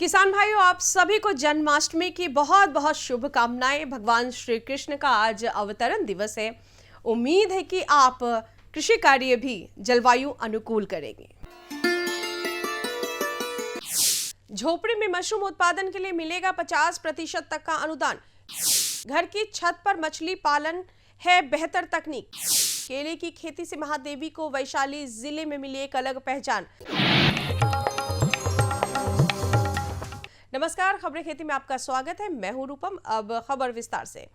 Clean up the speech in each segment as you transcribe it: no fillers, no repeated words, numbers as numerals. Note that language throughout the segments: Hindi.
किसान भाइयों, आप सभी को जन्माष्टमी की बहुत बहुत शुभकामनाएं। भगवान श्री कृष्ण का आज अवतरण दिवस है। उम्मीद है कि आप कृषि कार्य भी जलवायु अनुकूल करेंगे। झोपड़ी में मशरूम उत्पादन के लिए मिलेगा 50% तक का अनुदान। घर की छत पर मछली पालन है बेहतर तकनीक। केले की खेती से महादेवी को वैशाली जिले में मिली एक अलग पहचान। नमस्कार, खबरें खेती में आपका स्वागत है। मैं हूं रूपम। अब खबर विस्तार से।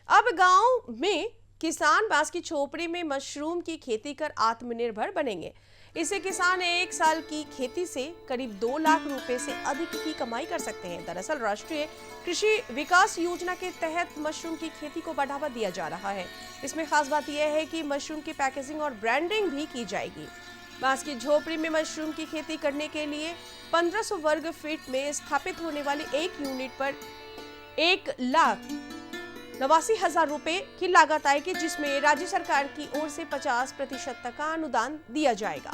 अब गांव में किसान बांस की झोपड़ी में मशरूम की खेती कर आत्मनिर्भर बनेंगे। इससे किसान एक साल की खेती से करीब 2 लाख रुपए से अधिक की कमाई कर सकते हैं। दरअसल राष्ट्रीय कृषि विकास योजना के तहत मशरूम की खेती को बढ़ावा दिया जा रहा है। इसमें खास बात यह है कि मशरूम की पैकेजिंग और ब्रांडिंग भी की जाएगी। बांस की झोपड़ी में मशरूम की खेती करने के लिए 1500 वर्ग फीट में स्थापित होने वाली एक यूनिट पर 1,89,000 रुपए की लागत आएगी, जिसमें राज्य सरकार की ओर से 50% तक का अनुदान दिया जाएगा।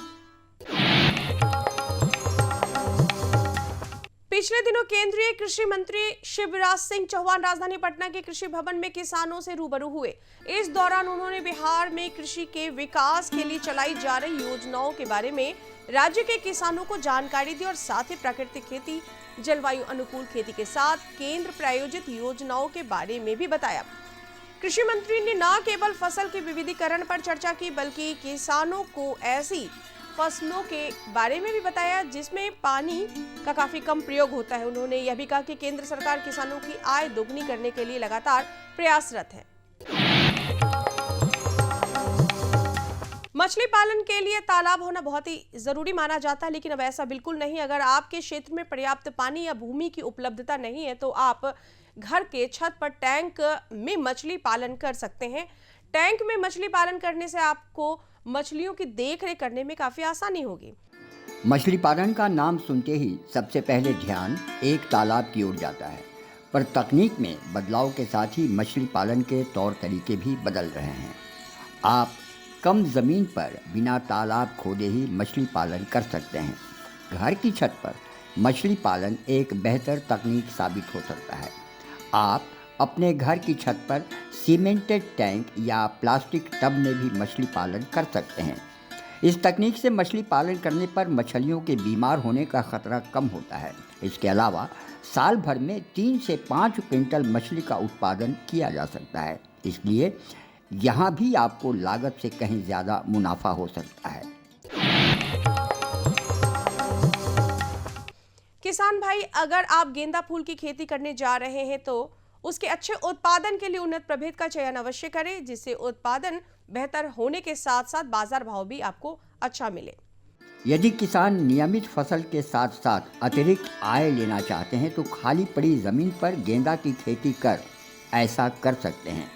पिछले दिनों केंद्रीय कृषि मंत्री शिवराज सिंह चौहान राजधानी पटना के कृषि भवन में किसानों से रूबरू हुए। इस दौरान उन्होंने बिहार में कृषि के विकास के लिए चलाई जा रही योजनाओं के बारे में राज्य के किसानों को जानकारी दी और साथ ही प्राकृतिक खेती, जलवायु अनुकूल खेती के साथ केंद्र प्रायोजित योजनाओं के बारे में भी बताया। कृषि मंत्री ने न केवल फसल के विविधीकरण पर चर्चा की, बल्कि किसानों को ऐसी फसलों के बारे में भी बताया जिसमें पानी का काफी कम प्रयोग होता है। उन्होंने यह भी कहा कि केंद्र सरकार किसानों की आय दोगुनी करने के लिए लगातार प्रयासरत है। मछली पालन के लिए तालाब होना बहुत ही जरूरी माना जाता है, लेकिन अब ऐसा बिल्कुल नहीं। अगर आपके क्षेत्र में पर्याप्त पानी या भूमि की उपलब्धता नहीं है तो आप घर के छत पर टैंक में मछली पालन कर सकते हैं। टैंक में मछली पालन करने से आपको मछलियों की देखरेख करने में काफी आसानी होगी। मछली पालन का नाम सुनते ही सबसे पहले ध्यान एक तालाब की ओर जाता है, पर तकनीक में बदलाव के साथ ही मछली पालन के तौर तरीके भी बदल रहे हैं। आप कम ज़मीन पर बिना तालाब खोदे ही मछली पालन कर सकते हैं। घर की छत पर मछली पालन एक बेहतर तकनीक साबित हो सकता है। आप अपने घर की छत पर सीमेंटेड टैंक या प्लास्टिक टब में भी मछली पालन कर सकते हैं। इस तकनीक से मछली पालन करने पर मछलियों के बीमार होने का खतरा कम होता है। इसके अलावा साल भर में 3 से 5 क्विंटल मछली का उत्पादन किया जा सकता है। इसलिए यहाँ भी आपको लागत से कहीं ज़्यादा मुनाफा हो सकता है। किसान भाई, अगर आप गेंदा फूल की खेती करने जा रहे हैं तो उसके अच्छे उत्पादन के लिए उन्नत प्रभेद का चयन अवश्य करें, जिससे उत्पादन बेहतर होने के साथ साथ बाजार भाव भी आपको अच्छा मिले। यदि किसान नियमित फसल के साथ साथ अतिरिक्त आय लेना चाहते हैं तो खाली पड़ी ज़मीन पर गेंदा की खेती कर ऐसा कर सकते हैं।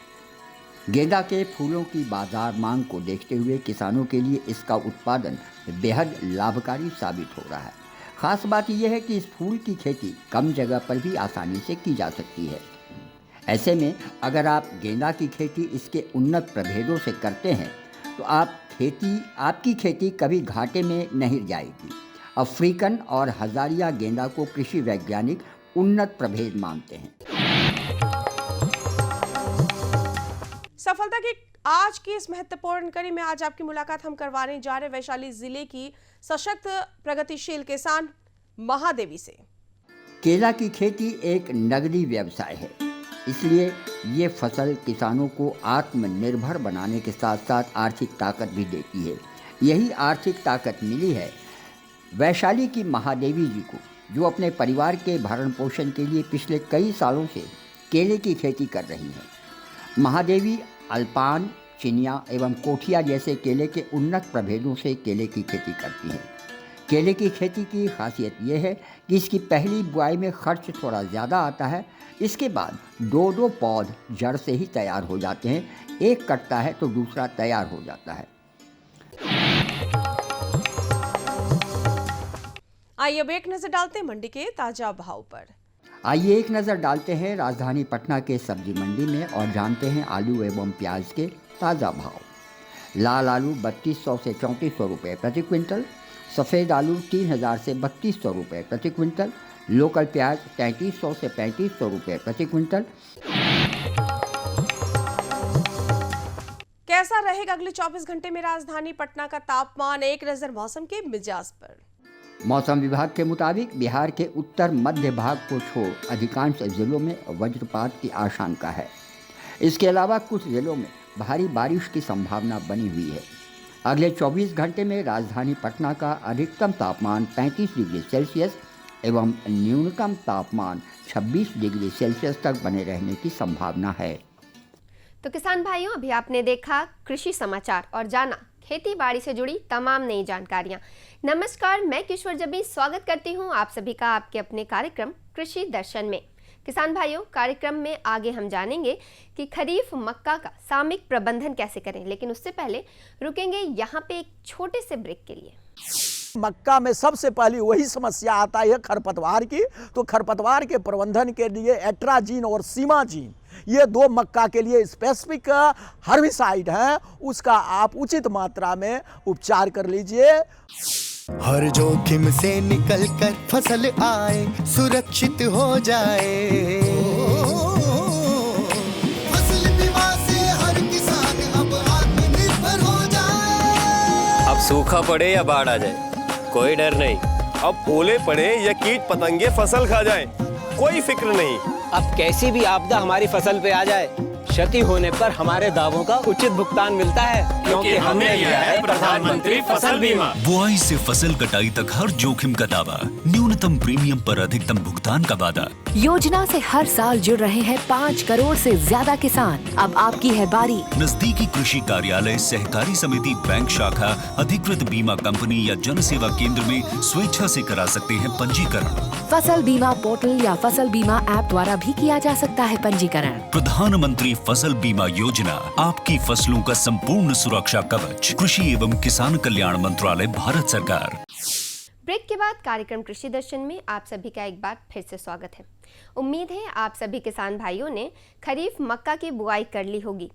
गेंदा के फूलों की बाजार मांग को देखते हुए किसानों के लिए इसका उत्पादन बेहद लाभकारी साबित हो रहा है। खास बात यह है कि इस फूल की खेती कम जगह पर भी आसानी से की जा सकती है। ऐसे में अगर आप गेंदा की खेती इसके उन्नत प्रभेदों से करते हैं तो आपकी खेती कभी घाटे में नहीं जाएगी। अफ्रीकन और हजारिया गेंदा को कृषि वैज्ञानिक उन्नत प्रभेद मानते हैं। सफलता की आज की इस महत्वपूर्ण कड़ी में आज आपकी मुलाकात हम करवाने जा रहे वैशाली जिले की सशक्त प्रगतिशील किसान महादेवी से। केला की खेती एक नगदी व्यवसाय है, इसलिए ये फसल किसानों को आत्मनिर्भर बनाने के साथ साथ आर्थिक ताकत भी देती है। यही आर्थिक ताकत मिली है वैशाली की महादेवी जी को, जो अपने परिवार के भरण पोषण के लिए पिछले कई सालों से केले की खेती कर रही हैं। महादेवी अल्पान, चिनिया एवं कोठिया जैसे केले के उन्नत प्रभेदों से केले की खेती करती हैं। केले की खेती की खासियत यह है कि इसकी पहली बुआई में खर्च थोड़ा ज़्यादा आता है। इसके बाद 2-2 पौध जड़ से ही तैयार हो जाते हैं। एक कटता है तो दूसरा तैयार हो जाता है। आइए अब एक नजर डालते हैं मंडी के ताजा भाव पर। आइए एक नज़र डालते हैं राजधानी पटना के सब्जी मंडी में और जानते हैं आलू एवं प्याज के ताज़ा भाव। लाल आलू 3200 से 3400 रुपये प्रति क्विंटल, सफ़ेद आलू 3000 से 3200 रुपये प्रति क्विंटल, लोकल प्याज 3300 से 3500 रुपये प्रति क्विंटल। कैसा रहेगा अगले 24 घंटे में राजधानी पटना का तापमान, एक नजर मौसम के मिजाज पर। मौसम विभाग के मुताबिक बिहार के उत्तर मध्य भाग को छोड़ अधिकांश जिलों में वज्रपात की आशंका है। इसके अलावा कुछ जिलों में भारी बारिश की संभावना बनी हुई है। अगले 24 घंटे में राजधानी पटना का अधिकतम तापमान 35 डिग्री सेल्सियस एवं न्यूनतम तापमान 26 डिग्री सेल्सियस तक बने रहने की संभावना है। तो किसान भाइयों, अभी आपने देखा कृषि समाचार और जाना खेती बाड़ी से जुड़ी तमाम नई जानकारियां। नमस्कार, मैं किशोर जबी स्वागत करती हूं आप सभी का आपके अपने कार्यक्रम कृषि दर्शन में। किसान भाइयों, कार्यक्रम में आगे हम जानेंगे कि खरीफ मक्का का सामयिक प्रबंधन कैसे करें, लेकिन उससे पहले रुकेंगे यहाँ पे एक छोटे से ब्रेक के लिए। मक्का में सबसे पहली वही समस्या आता है खरपतवार की। तो खरपतवार के प्रबंधन के लिए एट्राजीन और सीमाजीन, ये दो मक्का के लिए स्पेसिफिक हर्बिसाइड हैं, उसका आप उचित मात्रा में उपचार कर लीजिए। हर जोखिम से निकल कर फसल आए, सुरक्षित हो जाए। फसल बीमा से हर किसान अब आत्मनिर्भर हो जाए। अब सूखा पड़े या बाढ़ आ जाए, कोई डर नहीं। अब ओले पड़े या कीट पतंगे फसल खा जाए, कोई फिक्र नहीं। अब कैसी भी आपदा हमारी फसल पे आ जाए, क्षति होने पर हमारे दावों का उचित भुगतान मिलता है, क्योंकि हमने लिया है प्रधानमंत्री फसल बीमा। बुआई से फसल कटाई तक हर जोखिम का दावा, न्यूनतम प्रीमियम पर अधिकतम भुगतान का वादा। योजना से हर साल जुड़ रहे हैं 5 करोड़ से ज्यादा किसान। अब आपकी है बारी। नजदीकी कृषि कार्यालय, सहकारी समिति, बैंक शाखा, अधिकृत बीमा कंपनी या जन सेवा केंद्र में स्वेच्छा से करा सकते हैं पंजीकरण। फसल बीमा पोर्टल या फसल बीमा ऐप द्वारा भी किया जा सकता है पंजीकरण। प्रधानमंत्री फसल बीमा योजना, आपकी फसलों का संपूर्ण सुरक्षा कवच। कृषि एवं किसान कल्याण मंत्रालय, भारत सरकार। ब्रेक के बाद कार्यक्रम कृषि दर्शन में आप सभी का एक बार फिर से स्वागत है। उम्मीद है आप सभी किसान भाइयों ने खरीफ मक्का की बुआई कर ली होगी,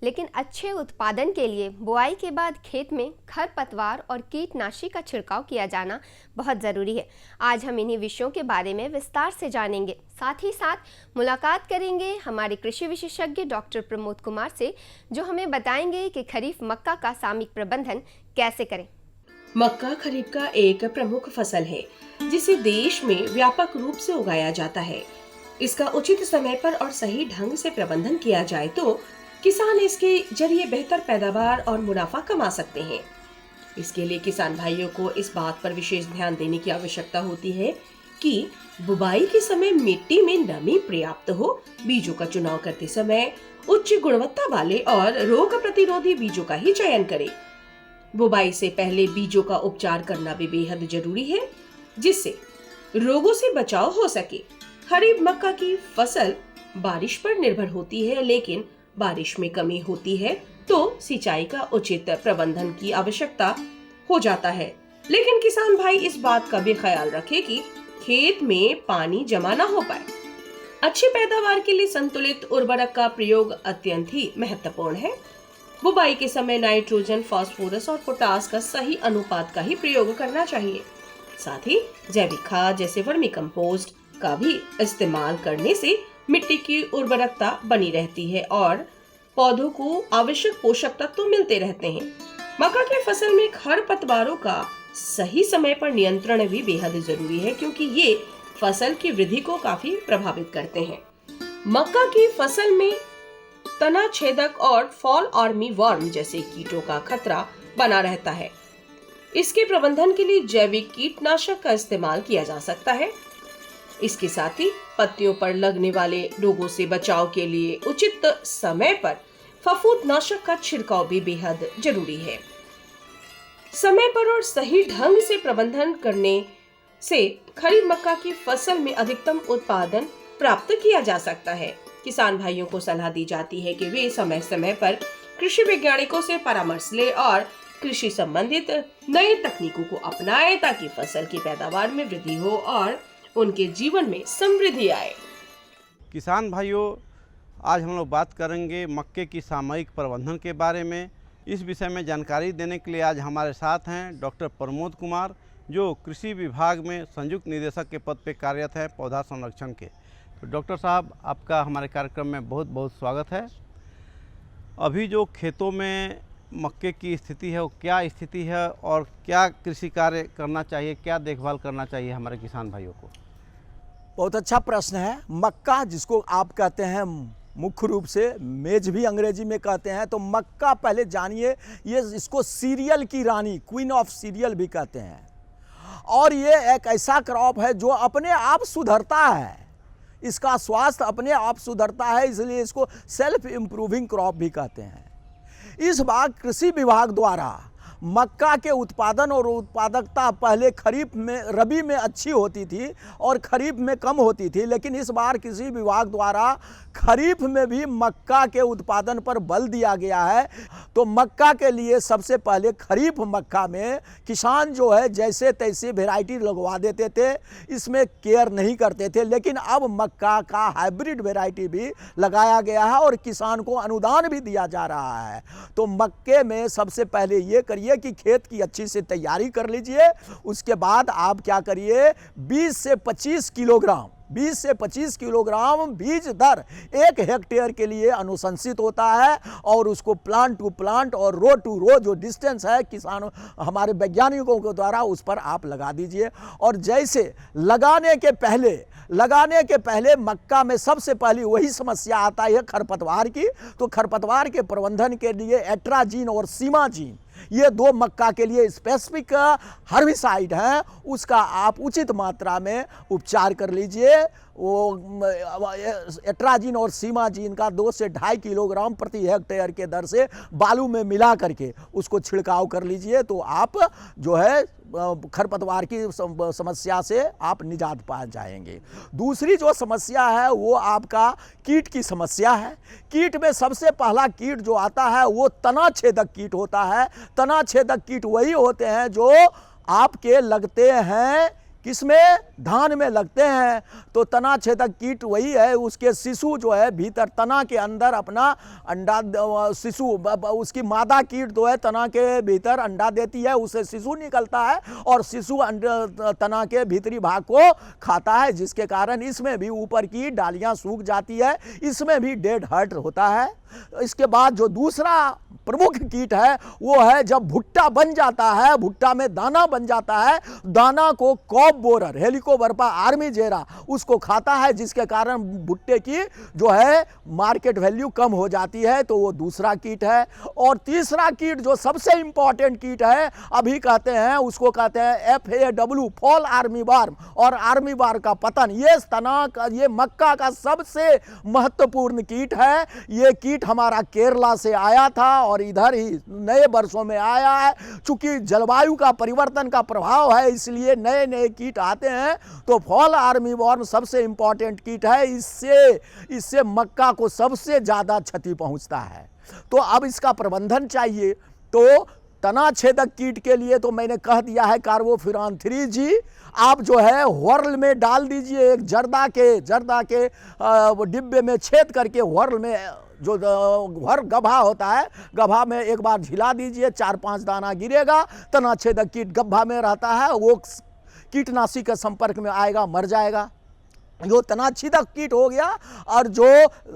लेकिन अच्छे उत्पादन के लिए बुआई के बाद खेत में खरपतवार और कीटनाशी का छिड़काव किया जाना बहुत ज़रूरी है। आज हम इन्हीं विषयों के बारे में विस्तार से जानेंगे। साथ ही साथ मुलाकात करेंगे हमारे कृषि विशेषज्ञ डॉक्टर प्रमोद कुमार से, जो हमें बताएंगे कि खरीफ मक्का का सामयिक प्रबंधन कैसे करें। मक्का खरीफ का एक प्रमुख फसल है, जिसे देश में व्यापक रूप से उगाया जाता है। इसका उचित समय पर और सही ढंग से प्रबंधन किया जाए तो किसान इसके जरिए बेहतर पैदावार और मुनाफा कमा सकते हैं। इसके लिए किसान भाइयों को इस बात पर विशेष ध्यान देने की आवश्यकता होती है कि बुवाई के समय मिट्टी में नमी पर्याप्त हो। बीजों का चुनाव करते समय उच्च गुणवत्ता वाले और रोग प्रतिरोधी बीजों का ही चयन करें। बुवाई से पहले बीजों का उपचार करना भी बेहद जरूरी है, जिससे रोगों से बचाव हो सके। खरीफ मक्का की फसल बारिश पर निर्भर होती है, लेकिन बारिश में कमी होती है तो सिंचाई का उचित प्रबंधन की आवश्यकता हो जाता है। लेकिन किसान भाई इस बात का भी ख्याल रखें कि खेत में पानी जमा न हो पाए। अच्छी पैदावार के लिए संतुलित उर्वरक का प्रयोग अत्यंत ही महत्वपूर्ण है। बुवाई के समय नाइट्रोजन, फास्फोरस और पोटास का सही अनुपात का ही प्रयोग करना चाहिए। साथ ही जैविक खाद जैसे वर्मी कंपोस्ट का भी इस्तेमाल करने से मिट्टी की उर्वरकता बनी रहती है और पौधों को आवश्यक पोषक तत्व तो मिलते रहते हैं। मक्का की फसल में खरपतवारों का सही समय पर नियंत्रण भी बेहद जरूरी है, क्योंकि ये फसल की वृद्धि को काफी प्रभावित करते हैं। मक्का की फसल में तना छेदक और फॉल आर्मी वर्म जैसे कीटों का खतरा बना रहता है। इसके प्रबंधन के लिए जैविक कीटनाशक का इस्तेमाल किया जा सकता है। इसके साथ ही पत्तियों पर लगने वाले रोगों से बचाव के लिए उचित समय पर फफूंदनाशक का छिड़काव भी बेहद जरूरी है। समय पर और सही ढंग से प्रबंधन करने से खरीफ मक्का की फसल में अधिकतम उत्पादन प्राप्त किया जा सकता है। किसान भाइयों को सलाह दी जाती है कि वे समय समय पर कृषि वैज्ञानिकों से परामर्श ले और कृषि संबंधित नई तकनीकों को अपनाएं, ताकि फसल की पैदावार में वृद्धि हो और उनके जीवन में समृद्धि आए। किसान भाइयों, आज हम लोग बात करेंगे मक्के की सामयिक प्रबंधन के बारे में। इस विषय में जानकारी देने के लिए आज हमारे साथ हैं डॉक्टर प्रमोद कुमार, जो कृषि विभाग में संयुक्त निदेशक के पद पे कार्यरत हैं पौधा संरक्षण के। तो डॉक्टर साहब, आपका हमारे कार्यक्रम में बहुत बहुत स्वागत है। अभी जो खेतों में मक्के की स्थिति है वो क्या स्थिति है और क्या कृषि कार्य करना चाहिए, क्या देखभाल करना चाहिए हमारे किसान भाइयों को? बहुत अच्छा प्रश्न है। मक्का जिसको आप कहते हैं मुख्य रूप से मेज भी अंग्रेजी में कहते हैं, तो मक्का पहले जानिए, ये इसको सीरियल की रानी, क्वीन ऑफ सीरियल भी कहते हैं। और ये एक ऐसा क्रॉप है जो अपने आप सुधरता है, इसका स्वास्थ्य अपने आप सुधरता है, इसलिए इसको सेल्फ इम्प्रूविंग क्रॉप भी कहते हैं। इस बार कृषि विभाग द्वारा मक्का के उत्पादन और उत्पादकता पहले खरीफ में, रबी में अच्छी होती थी और खरीफ में कम होती थी, लेकिन इस बार कृषि विभाग द्वारा खरीफ में भी मक्का के उत्पादन पर बल दिया गया है। तो मक्का के लिए सबसे पहले खरीफ मक्का में किसान जो है जैसे तैसे वैरायटी लगवा देते थे, इसमें केयर नहीं करते थे, लेकिन अब मक्का का हाइब्रिड वैरायटी भी लगाया गया है और किसान को अनुदान भी दिया जा रहा है। तो मक्के में सबसे पहले ये करिए कि खेत की अच्छी से तैयारी कर लीजिए। उसके बाद आप क्या करिए, 20 से 25 किलोग्राम बीज दर 1 हेक्टेयर के लिए अनुशंसित होता है और उसको प्लांट टू प्लांट और रो टू रो जो डिस्टेंस है किसानों हमारे वैज्ञानिकों के द्वारा उस पर आप लगा दीजिए। और जैसे लगाने के पहले मक्का में सबसे पहली वही समस्या आता है खरपतवार की। तो खरपतवार के प्रबंधन के लिए एट्राजीन और सीमाजीन, ये 2 मक्का के लिए स्पेसिफिक हर्बिसाइड हैं, उसका आप उचित मात्रा में उपचार कर लीजिए। वो एट्राजीन और सीमाजीन का 2 से 2.5 किलोग्राम प्रति हेक्टेयर के दर से बालू में मिला करके उसको छिड़काव कर लीजिए, तो आप जो है खरपतवार की समस्या से आप निजात पा जाएंगे। दूसरी जो समस्या है वो आपका कीट की समस्या है। कीट में सबसे पहला कीट जो आता है वो तना छेदक कीट होता है। तना छेदक कीट वही होते हैं जो आपके लगते हैं किसमें, धान में लगते हैं। तो तना छेदक कीट वही है, उसके शिशु जो है भीतर तना के अंदर अपना अंडा, शिशु उसकी मादा कीट जो है तना के भीतर अंडा देती है, उसे शिशु निकलता है और शिशु तना के भीतरी भाग को खाता है, जिसके कारण इसमें भी ऊपर की डालियां सूख जाती है, इसमें भी डेड हर्ट होता है। इसके बाद जो दूसरा प्रमुख कीट है वो है जब भुट्टा बन जाता है, भुट्टा में दाना बन जाता है, दाना को कॉप बोरर, हेलिकोबर्पा आर्मीजेरा उसको खाता है, जिसके कारण भुट्टे की जो है मार्केट वैल्यू कम हो जाती है। तो वो दूसरा कीट है। और तीसरा कीट जो सबसे इंपॉर्टेंट कीट है अभी कहते हैं, उसको कहते हैं FAW, फॉल आर्मी वार्म और आर्मी वार का पतन। ये तना का, ये मक्का का सबसे महत्वपूर्ण कीट है। ये कीट हमारा केरला से आया था और इधर ही नए वर्षों में आया है। चूंकि जलवायु का परिवर्तन का प्रभाव है, इसलिए नए नए कीट आते हैं। तो फॉल आर्मी वॉर्म सबसे इंपॉर्टेंट कीट है, इससे मक्का को सबसे ज्यादा क्षति पहुंचता है। तो अब इसका प्रबंधन चाहिए। तो तना छेदक कीट के लिए तो मैंने कह दिया है कार्बोफ्यूरॉन 3G आप जो है व्हर्ल में डाल दीजिए, एक जर्दा के डिब्बे में छेद करके व्हर्ल में जो घर गभा होता है, गभा में एक बार झिला दीजिए, 4-5 दाना गिरेगा, तना छेदक कीट गभा में रहता है, वो कीटनाशी के संपर्क में आएगा, मर जाएगा। जो तना छेदक कीट हो गया। और जो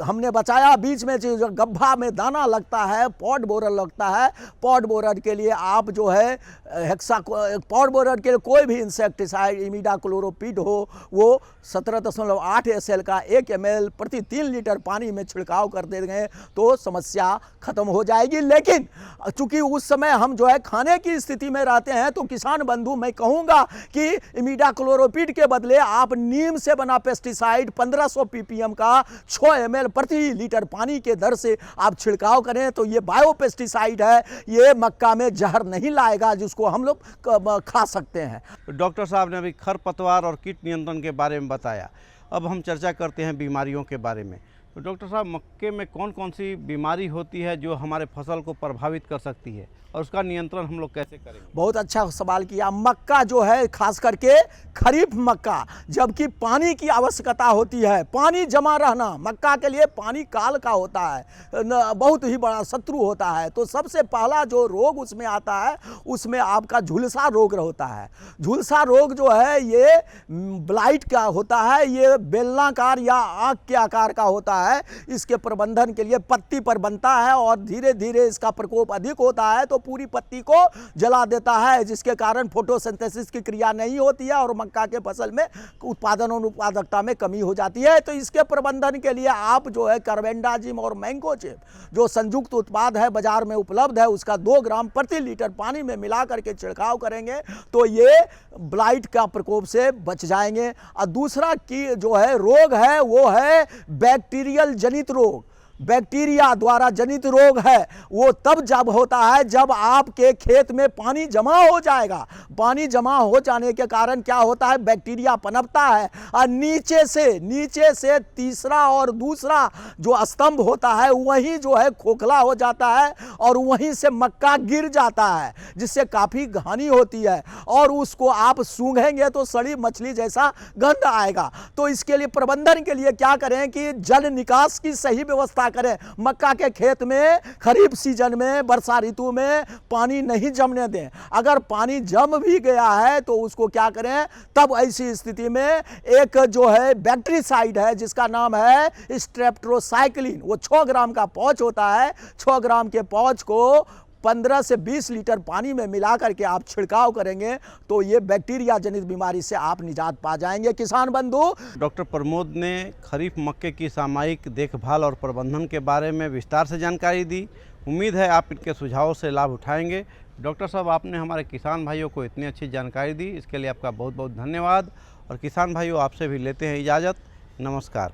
हमने बचाया बीच में जो गभा में दाना लगता है, पॉड बोरर लगता है, पॉड बोरर के लिए आप जो है पॉड बोरर के लिए कोई भी इंसेक्टिसाइड, इमिडाक्लोरोपिड हो, वो 17.8 SL का 1 ml प्रति 3 लीटर पानी में छिड़काव कर देंगे तो समस्या खत्म हो जाएगी। लेकिन चूंकि उस समय हम जो है खाने की स्थिति में रहते हैं, तो किसान बंधु मैं कहूँगा कि इमिडाक्लोरोपिड के बदले आप नीम से बना पेस्टिसाइड 1500 ppm का 6 ml प्रति लीटर पानी के दर से आप छिड़काव करें तो ये बायो पेस्टिसाइड है, ये मक्का में जहर नहीं लाएगा जिसको हम लोग खा सकते हैं। डॉक्टर साहब ने अभी खरपतवार और कीट नियंत्रण के बारे में बताया। अब हम चर्चा करते हैं बीमारियों के बारे में। तो डॉक्टर साहब, मक्के में कौन कौन सी बीमारी होती है जो हमारे फसल को प्रभावित कर सकती है और उसका नियंत्रण हम लोग कैसे करेंगे? बहुत अच्छा सवाल किया। मक्का जो है, खास करके खरीफ मक्का, जबकि पानी की आवश्यकता होती है, पानी जमा रहना मक्का के लिए पानी काल का होता है, बहुत ही बड़ा शत्रु होता है। तो सबसे पहला जो रोग उसमें आता है, उसमें आपका झुलसा रोग होता है। झुलसा रोग जो है ये ब्लाइट का होता है, ये बेलनाकार या आँख के आकार का होता है। इसके प्रबंधन के लिए पत्ती पर बनता है और धीरे धीरे इसका प्रकोप अधिक होता है तो पूरी पत्ती को जला देता है, जिसके कारण फोटोसिंथेसिस की क्रिया नहीं होती है और मक्का के फसल में उत्पादन और उत्पादकता में कमी हो जाती है। तो इसके प्रबंधन के लिए आप जो है कार्बेंडाजिम और मैंगोजेब जो संयुक्त उत्पाद है बाजार में उपलब्ध है, उसका 2 ग्राम प्रति लीटर पानी में मिला करके छिड़काव करेंगे तो ये ब्लाइट का प्रकोप से बच जाएंगे। और दूसरा की जो है रोग है वो है बैक्टीरियल जनित रोग। बैक्टीरिया द्वारा जनित रोग है वो तब जब होता है जब आपके खेत में पानी जमा हो जाएगा। पानी जमा हो जाने के कारण क्या होता है, बैक्टीरिया पनपता है और नीचे से तीसरा और दूसरा जो स्तंभ होता है वहीं जो है खोखला हो जाता है और वहीं से मक्का गिर जाता है, जिससे काफ़ी हानि होती है और उसको आप सूंघेंगे तो सड़ी मछली जैसा गंध आएगा। तो इसके लिए प्रबंधन के लिए क्या करें कि जल निकास की सही व्यवस्था करें। मक्का के खेत में खरीफ सीजन में वर्षा ऋतु में पानी नहीं जमने दें। अगर पानी जम भी गया है तो उसको क्या करें, तब ऐसी स्थिति में एक जो है बैक्टीरिसाइड है जिसका नाम है स्ट्रेप्टोसाइक्लिन, वो 6 ग्राम का पाउच होता है। 6 ग्राम के पाउच को 15 से 20 लीटर पानी में मिला करके आप छिड़काव करेंगे तो ये बैक्टीरिया जनित बीमारी से आप निजात पा जाएंगे। किसान बंधु, डॉक्टर प्रमोद ने खरीफ मक्के की सामयिक देखभाल और प्रबंधन के बारे में विस्तार से जानकारी दी। उम्मीद है आप इनके सुझावों से लाभ उठाएंगे। डॉक्टर साहब, आपने हमारे किसान भाइयों को इतनी अच्छी जानकारी दी, इसके लिए आपका बहुत बहुत धन्यवाद। और किसान भाइयों, आपसे भी लेते हैं इजाज़त। नमस्कार।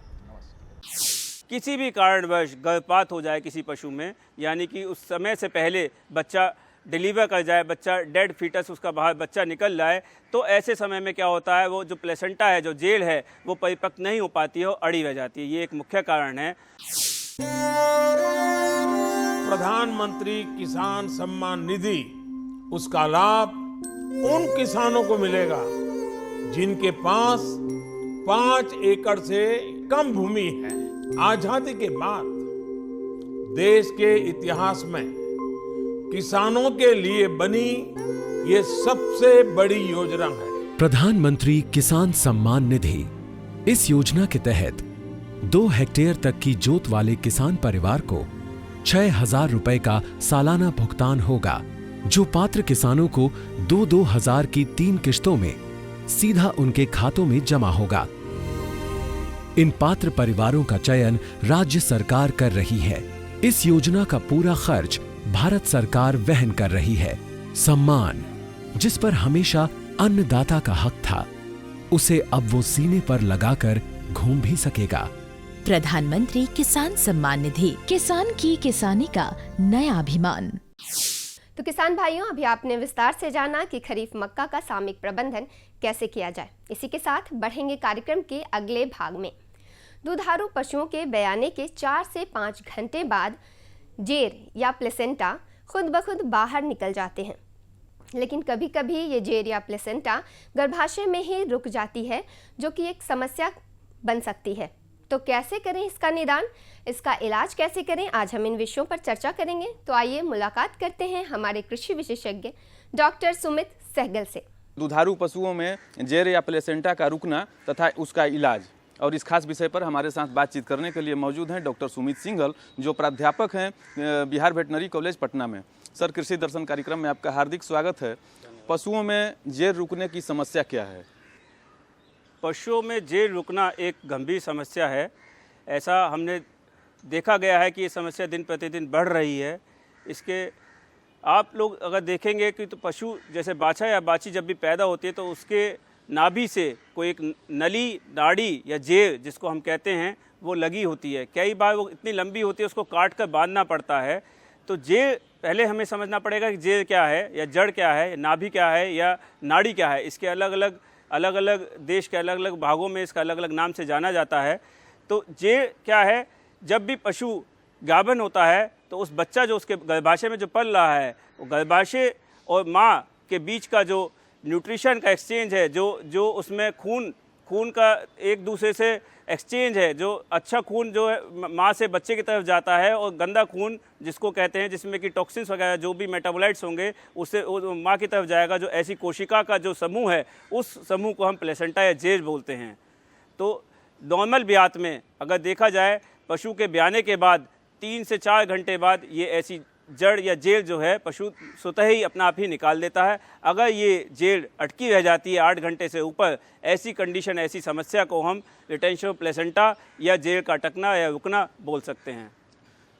किसी भी कारणवश गर्भपात हो जाए किसी पशु में, यानी कि उस समय से पहले बच्चा डिलीवर कर जाए, बच्चा डेड फीटस उसका बाहर बच्चा निकल जाए, तो ऐसे समय में क्या होता है, वो जो प्लेसेंटा है, जो जेल है, वो परिपक्व नहीं हो पाती है और अड़ी रह जाती है। ये एक मुख्य कारण है। प्रधानमंत्री किसान सम्मान निधि, उसका लाभ उन किसानों को मिलेगा जिनके पास 5 एकड़ से कम भूमि है। आजादी के बाद देश के इतिहास में किसानों के लिए बनी ये सबसे बड़ी योजना है प्रधानमंत्री किसान सम्मान निधि। इस योजना के तहत 2 हेक्टेयर तक की जोत वाले किसान परिवार को 6,000 रुपए का सालाना भुगतान होगा, जो पात्र किसानों को 2-2 हजार की 3 किश्तों में सीधा उनके खातों में जमा होगा। इन पात्र परिवारों का चयन राज्य सरकार कर रही है। इस योजना का पूरा खर्च भारत सरकार वहन कर रही है। सम्मान, जिस पर हमेशा अन्नदाता का हक था, उसे अब वो सीने पर लगाकर घूम भी सकेगा। प्रधानमंत्री किसान सम्मान निधि, किसान की किसानी का नया अभिमान। तो किसान भाइयों, अभी आपने विस्तार से जाना कि खरीफ मक्का का सामयिक प्रबंधन कैसे किया जाए। इसी के साथ बढ़ेंगे कार्यक्रम के अगले भाग में। दुधारू पशुओं के बयाने के 4 से 5 घंटे बाद जेर या प्लेसेंटा खुद ब खुद बाहर निकल जाते हैं, लेकिन कभी कभी ये जेर या प्लेसेंटा गर्भाशय में ही रुक जाती है, जो कि एक समस्या बन सकती है। तो कैसे करें इसका निदान, इसका इलाज कैसे करें, आज हम इन विषयों पर चर्चा करेंगे। तो आइए मुलाकात करते हैं हमारे कृषि विशेषज्ञ डॉक्टर सुमित सहगल से। दुधारू पशुओं में जेर या प्लेसेंटा का रुकना तथा उसका इलाज, और इस खास विषय पर हमारे साथ बातचीत करने के लिए मौजूद हैं डॉक्टर सुमित सिंघल, जो प्राध्यापक हैं बिहार वेटनरी कॉलेज पटना में। सर, कृषि दर्शन कार्यक्रम में आपका हार्दिक स्वागत है। पशुओं में जेर रुकने की समस्या क्या है? पशुओं में जेर रुकना एक गंभीर समस्या है। ऐसा हमने देखा गया है कि ये समस्या दिन प्रतिदिन बढ़ रही है। इसके आप लोग अगर देखेंगे कि तो पशु जैसे बाछा या बाछी जब भी पैदा होती है तो उसके नाभि से कोई एक नली, नाड़ी या जेर जिसको हम कहते हैं वो लगी होती है। कई बार वो इतनी लंबी होती है उसको काट कर बांधना पड़ता है। तो जेर पहले हमें समझना पड़ेगा कि जेर क्या है या जड़ क्या है, नाभि क्या है या नाड़ी क्या है। इसके अलग अलग देश के अलग अलग भागों में इसका अलग अलग नाम से जाना जाता है। तो जेर क्या है? जब भी पशु गाभिन होता है तो उस बच्चा जो उसके गर्भाशय में जो पल रहा है, वो गर्भाशय और माँ के बीच का जो न्यूट्रिशन का एक्सचेंज है, जो उसमें खून का एक दूसरे से एक्सचेंज है, जो अच्छा खून जो है माँ से बच्चे की तरफ जाता है और गंदा खून जिसको कहते हैं, जिसमें कि टॉक्सिन्स वगैरह जो भी मेटाबोलाइट्स होंगे उससे माँ की तरफ जाएगा। जो ऐसी कोशिका का जो समूह है, उस समूह को हम प्लेसेंटा या जेल बोलते हैं। तो नॉर्मल ब्यात में अगर देखा जाए, पशु के ब्याने के बाद 3 से 4 घंटे बाद ये ऐसी जड़ या जेल जो है पशु स्वतः ही अपना आप ही निकाल देता है। अगर ये जेल अटकी रह जाती है 8 घंटे से ऊपर, ऐसी कंडीशन, ऐसी समस्या को हम रिटेंशन ऑफ प्लेसेंटा या जेल का अटकना या रुकना बोल सकते हैं।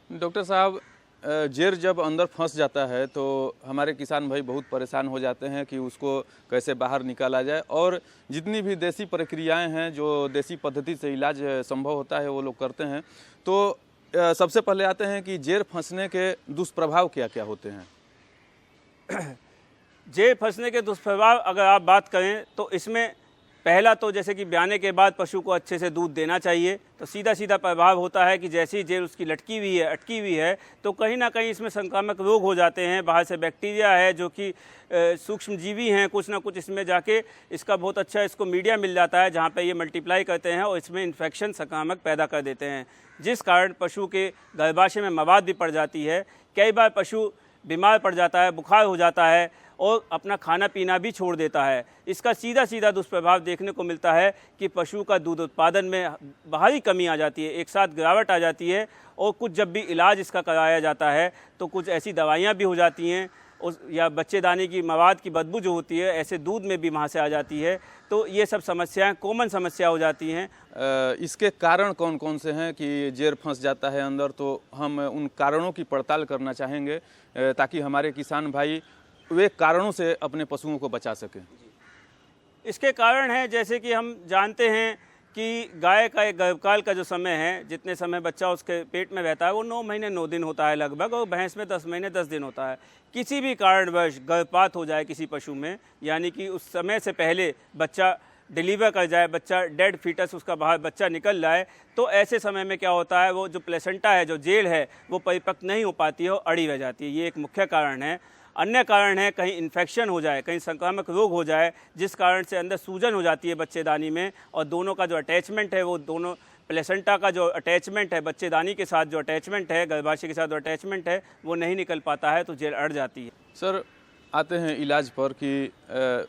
डॉक्टर साहब, जेर जब अंदर फंस जाता है तो हमारे किसान भाई बहुत परेशान हो जाते हैं कि उसको कैसे बाहर निकाला जाए, और जितनी भी देसी प्रक्रियाएं हैं, जो देसी पद्धति से इलाज संभव होता है, वो लोग करते हैं। तो सबसे पहले आते हैं कि जेर फंसने के दुष्प्रभाव क्या क्या होते हैं। जेर फंसने के दुष्प्रभाव अगर आप बात करें तो इसमें पहला तो जैसे कि ब्याने के बाद पशु को अच्छे से दूध देना चाहिए, तो सीधा सीधा प्रभाव होता है कि जैसे ही जेर उसकी लटकी हुई है, अटकी हुई है, तो कहीं ना कहीं इसमें संक्रामक रोग हो जाते हैं। बाहर से बैक्टीरिया है जो कि सूक्ष्म जीवी हैं, कुछ ना कुछ इसमें जाके इसका बहुत अच्छा इसको मीडिया मिल जाता है जहाँ पे ये मल्टीप्लाई करते हैं और इसमें इन्फेक्शन संक्रामक पैदा कर देते हैं, जिस कारण पशु के गर्भाशय में मवाद भी पड़ जाती है। कई बार पशु बीमार पड़ जाता है, बुखार हो जाता है और अपना खाना पीना भी छोड़ देता है। इसका सीधा सीधा दुष्प्रभाव देखने को मिलता है कि पशु का दूध उत्पादन में भारी कमी आ जाती है, एक साथ गिरावट आ जाती है, और कुछ जब भी इलाज इसका कराया जाता है तो कुछ ऐसी दवाइयाँ भी हो जाती हैं या बच्चेदानी की मवाद की बदबू जो होती है ऐसे दूध में भी वहाँ से आ जाती है। तो ये सब समस्याएं कॉमन समस्या हो जाती हैं। इसके कारण कौन कौन से हैं कि जेर फंस जाता है अंदर, तो हम उन कारणों की पड़ताल करना चाहेंगे ताकि हमारे किसान भाई वे कारणों से अपने पशुओं को बचा सकें। इसके कारण हैं, जैसे कि हम जानते हैं कि गाय का एक गर्भकाल का जो समय है, जितने समय बच्चा उसके पेट में रहता है वो 9 महीने 9 दिन होता है लगभग, और भैंस में 10 महीने 10 दिन होता है। किसी भी कारणवश गर्भपात हो जाए किसी पशु में, यानी कि उस समय से पहले बच्चा डिलीवर कर जाए, बच्चा डेड फीटस उसका बाहर बच्चा निकल जाए, तो ऐसे समय में क्या होता है, वो जो प्लेसेंटा है, जो जेल है, वो परिपक्व नहीं हो पाती है और अड़ी रह जाती है। ये एक मुख्य कारण है। अन्य कारण है कहीं इन्फेक्शन हो जाए, कहीं संक्रामक रोग हो जाए, जिस कारण से अंदर सूजन हो जाती है बच्चेदानी में, और दोनों का जो अटैचमेंट है, वो दोनों प्लेसेंटा का जो अटैचमेंट है, बच्चेदानी के साथ जो अटैचमेंट है, गर्भाशय के साथ जो अटैचमेंट है, वो नहीं निकल पाता है, तो जेल अड़ जाती है। सर, आते हैं इलाज पर कि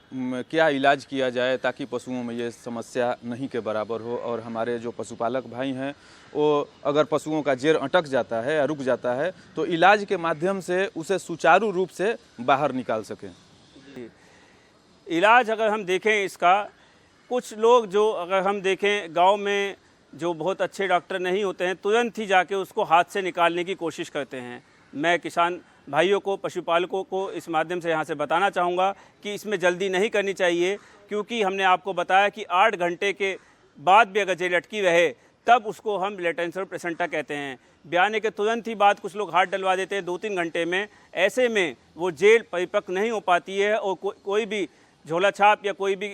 क्या इलाज किया जाए ताकि पशुओं में ये समस्या नहीं के बराबर हो, और हमारे जो पशुपालक भाई हैं वो अगर पशुओं का जेर अटक जाता है या रुक जाता है तो इलाज के माध्यम से उसे सुचारू रूप से बाहर निकाल सकें। इलाज अगर हम देखें इसका, कुछ लोग जो अगर हम देखें गांव में जो बहुत अच्छे डॉक्टर नहीं होते हैं, तुरंत ही जाके उसको हाथ से निकालने की कोशिश करते हैं। मैं किसान भाइयों को, पशुपालकों को इस माध्यम से यहाँ से बताना चाहूँगा कि इसमें जल्दी नहीं करनी चाहिए, क्योंकि हमने आपको बताया कि 8 घंटे के बाद भी अगर जेल अटकी रहे तब उसको हम रिटेंशन ऑफ प्लेसेंटा कहते हैं। ब्याने के तुरंत ही बाद कुछ लोग हाथ डलवा देते हैं 2-3 घंटे में, ऐसे में वो जेल परिपक्व नहीं हो पाती है और कोई भी झोला छाप या कोई भी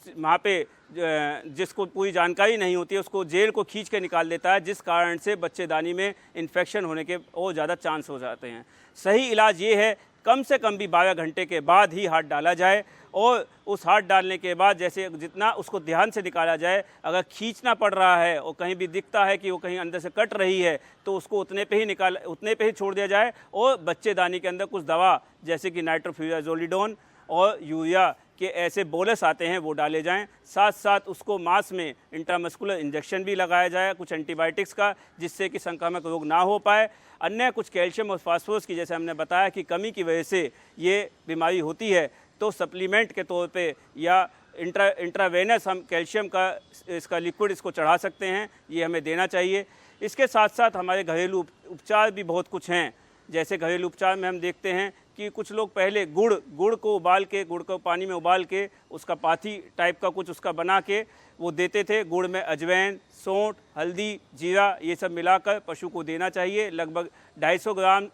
वहाँ पे जिसको पूरी जानकारी नहीं होती है उसको जेल को खींच के निकाल देता है, जिस कारण से बच्चेदानी में इन्फेक्शन होने के और ज़्यादा चांस हो जाते हैं। सही इलाज ये है कम से कम भी 12 घंटे के बाद ही हाथ डाला जाए, और उस हाथ डालने के बाद जैसे जितना उसको ध्यान से निकाला जाए, अगर खींचना पड़ रहा है और कहीं भी दिखता है कि वो कहीं अंदर से कट रही है तो उसको उतने पे ही छोड़ दिया जाए, और बच्चेदानी के अंदर कुछ दवा जैसे कि नाइट्रोफ्यूराजोलिडोन और यूरिया के ऐसे बोलस आते हैं वो डाले जाएं। साथ साथ उसको मांस में इंट्रामस्कुलर इंजेक्शन भी लगाया जाए कुछ एंटीबायोटिक्स का, जिससे कि संक्रामक रोग ना हो पाए। अन्य कुछ कैल्शियम और फास्फोरस की, जैसे हमने बताया कि कमी की वजह से ये बीमारी होती है, तो सप्लीमेंट के तौर पे या इंट्रावेनस हम कैल्शियम का इसका लिक्विड इसको चढ़ा सकते हैं, ये हमें देना चाहिए। इसके साथ साथ हमारे घरेलू उपचार भी बहुत कुछ हैं। जैसे घरेलू उपचार में हम देखते हैं कि कुछ लोग पहले गुड़ को उबाल के, गुड़ को पानी में उबाल के उसका पाथी टाइप का कुछ उसका बना के वो देते थे। गुड़ में अजवाइन, सौंठ, हल्दी, जीरा ये सब मिलाकर पशु को देना चाहिए। लगभग 250 ग्राम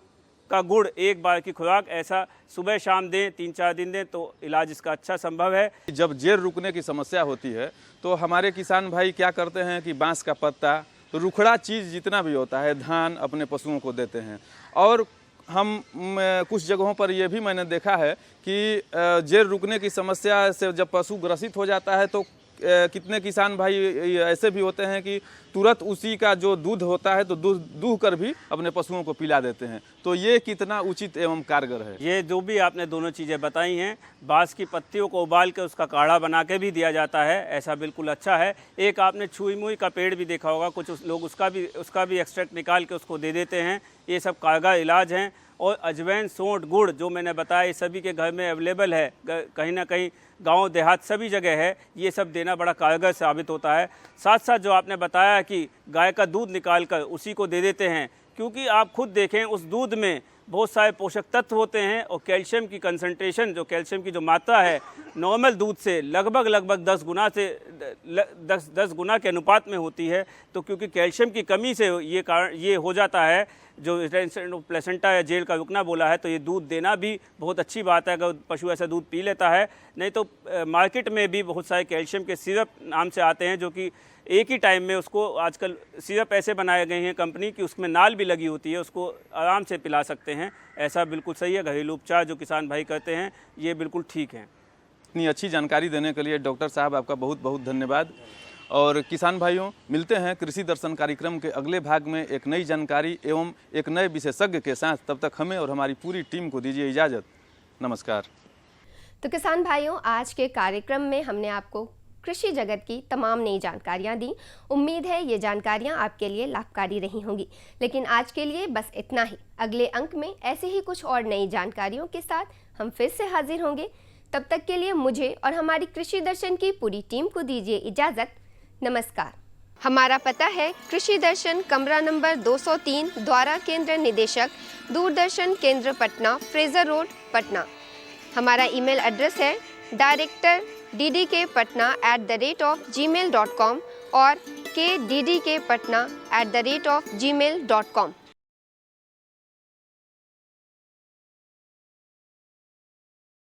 का गुड़ एक बार की खुराक, ऐसा सुबह शाम दें, 3-4 दिन दें, तो इलाज इसका अच्छा संभव है। जब जेर रुकने की समस्या होती है तो हमारे किसान भाई क्या करते हैं कि बांस का पत्ता रुखड़ा चीज़ जितना भी होता है धान अपने पशुओं को देते हैं। और हम कुछ जगहों पर यह भी मैंने देखा है कि जेर रुकने की समस्या से जब पशु ग्रसित हो जाता है तो कितने किसान भाई ऐसे भी होते हैं कि तुरंत उसी का जो दूध होता है तो दूध दूह कर भी अपने पशुओं को पिला देते हैं। तो ये कितना उचित एवं कारगर है। ये जो भी आपने दोनों चीज़ें बताई हैं, बाँस की पत्तियों को उबाल के उसका काढ़ा बना के भी दिया जाता है, ऐसा बिल्कुल अच्छा है। एक आपने छुई मुई का पेड़ भी देखा होगा, कुछ लोग उसका भी एक्सट्रैक्ट निकाल के उसको दे देते हैं। ये सब कारगर इलाज हैं। और अजवाइन, सोंठ, गुड़ जो मैंने बताया ये सभी के घर में अवेलेबल है, कहीं ना कहीं गांव देहात सभी जगह है। ये सब देना बड़ा कारगर साबित होता है। साथ साथ जो आपने बताया कि गाय का दूध निकाल कर उसी को दे देते हैं, क्योंकि आप खुद देखें उस दूध में बहुत सारे पोषक तत्व होते हैं और कैल्शियम की कंसंट्रेशन, जो कैल्शियम की जो मात्रा है नॉर्मल दूध से लगभग 10 गुना के अनुपात में होती है। तो क्योंकि कैल्शियम की कमी से ये हो जाता है, जो प्लेसेंटा या जेल का रुकना बोला है, तो ये दूध देना भी बहुत अच्छी बात है अगर पशु ऐसा दूध पी लेता है। नहीं तो मार्केट में भी बहुत सारे कैल्शियम के सिरप नाम से आते हैं, जो कि एक ही टाइम में उसको आजकल सिरप ऐसे बनाए गए हैं कंपनी की, उसमें नाल भी लगी होती है, उसको आराम से पिला सकते हैं। ऐसा बिल्कुल सही है। घरेलू उपचार जो किसान भाई करते हैं ये बिल्कुल ठीक है। इतनी अच्छी जानकारी देने के लिए डॉक्टर साहब आपका बहुत बहुत धन्यवाद। और किसान भाइयों, मिलते हैं कृषि दर्शन कार्यक्रम के अगले भाग में एक नई जानकारी एवं एक नए विशेषज्ञ के साथ। तब तक हमें और हमारी पूरी टीम को दीजिए इजाज़त। नमस्कार। तो किसान भाइयों, आज के कार्यक्रम में हमने आपको कृषि जगत की तमाम नई जानकारियां दी। उम्मीद है ये जानकारियां आपके लिए लाभकारी रही होंगी। लेकिन आज के लिए बस इतना ही। अगले अंक में ऐसे ही कुछ और नई जानकारियों के साथ हम फिर से हाजिर होंगे। तब तक के लिए मुझे और हमारी कृषि दर्शन की पूरी टीम को दीजिए इजाज़त। नमस्कार। हमारा पता है कृषि दर्शन, कमरा नंबर 203, द्वारा केंद्र निदेशक, दूरदर्शन केंद्र पटना, फ्रेजर रोड, पटना। हमारा ईमेल एड्रेस है director@ddkpatna@gmail.com और kddkpatna@gmail.com।